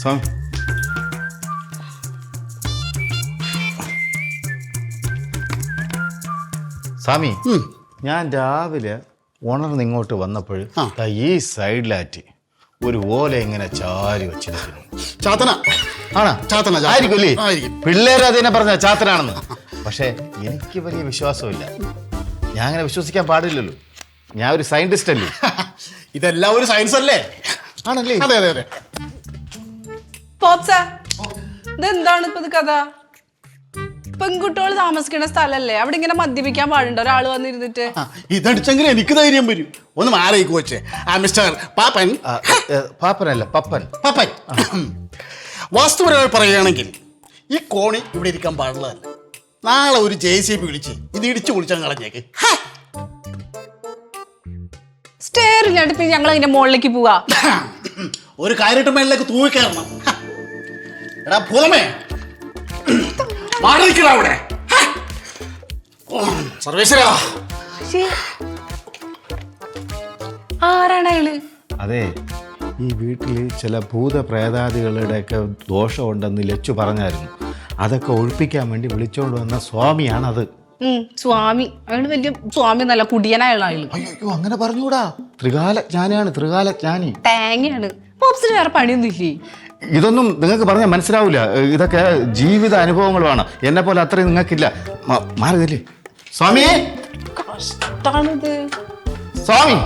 സ്വാമി സ്വാമി ഞാൻ രാവിലെ ഉണർന്ന് ഇങ്ങോട്ട് വന്നപ്പോൾ ഈ സൈഡിലാറ്റി ഒരു ഓല ഇങ്ങനെ ചാരി വെച്ചിരിക്കുന്നു. ചാത്തന ആണോ? ചാത്തന ആയിരിക്കുമല്ലേ? ആയിരിക്കും. പിള്ളേർ അതിനെ പറഞ്ഞ ചാത്തനാണെന്ന്. പക്ഷെ എനിക്ക് വലിയ വിശ്വാസമില്ല. ഞാൻ അങ്ങനെ വിശ്വസിക്കാൻ പാടില്ലല്ലോ. ഞാൻ ഒരു സയന്റിസ്റ്റ് അല്ലേ. ഇതെല്ലാം ഒരു സയൻസ് അല്ലേ? ആണല്ലേ? അതെ അതെ അതെ. ഇതെന്താണ് ഇപ്പൊ ഇത് കഥ? പെൺകുട്ടികൾ താമസിക്കുന്ന സ്ഥലല്ലേ, അവിടെ ഇങ്ങനെ മദ്യപിക്കാൻ പാടുണ്ടോ ഒരാൾ വന്നിരുന്നിട്ട്? ഇതടിച്ചെങ്കിൽ എനിക്ക് ധൈര്യം വരും. ഒന്ന് മാറിയേക്ക് വെച്ചേ. മിസ്റ്റർ പാപ്പൻ. പാപ്പനല്ല, പപ്പൻ. പാപ്പൻ, വാസ്തുപരമായി പറയുകയാണെങ്കിൽ ഈ കോണി ഇവിടെ ഇരിക്കാൻ പാടുള്ളതല്ല. നാളെ ഒരു JCB വിളിച്ച് ഇത് ഇടിച്ചു പൊളിച്ചാൽ കളഞ്ഞേക്ക്. സ്റ്റെയറില്ലാണ്ട് പിന്നെ ഞങ്ങൾ അതിന്റെ മുകളിലേക്ക് പോവാ. ഒരു കാര്യമായിട്ട് മേളിലേക്ക് തൂങ്ങിക്കയറണം. എടാ ഭൂതമേ, മാറിക്കടാ അവിടെ. സർവേശ്വരാ, ആരാണ് അയാള്? അതെ, ഈ വീട്ടിൽ ചില ഭൂതപ്രേതാദികളുടെയൊക്കെ ദോഷമുണ്ടെന്ന് ലച്ചു പറഞ്ഞായിരുന്നു. അതൊക്കെ ഒഴിപ്പിക്കാൻ വേണ്ടി വിളിച്ചോണ്ട് വന്ന സ്വാമിയാണത്. സ്വാമി. അയാള് വലിയ സ്വാമി എന്നല്ല, കുടിയനായുള്ള അയാള്. അയ്യോ, അങ്ങനെ പറഞ്ഞൂടാ. ത്രികാലജ്ഞാനിയാണ്, ത്രികാലജ്ഞാനി. തേങ്ങയാണ്. പോപ്സിന് വേറെ പണിയൊന്നും ഇല്ലേ? ഇതൊന്നും നിങ്ങൾക്ക് പറഞ്ഞാൽ മനസ്സിലാവില്ല. ഇതൊക്കെ ജീവിത അനുഭവങ്ങളുമാണ്. എന്നെ പോലെ അത്രയും നിങ്ങൾക്കില്ല. മാറിയതല്ലേ സ്വാമിയെ? കഷ്ടാണിത്. സ്വാമി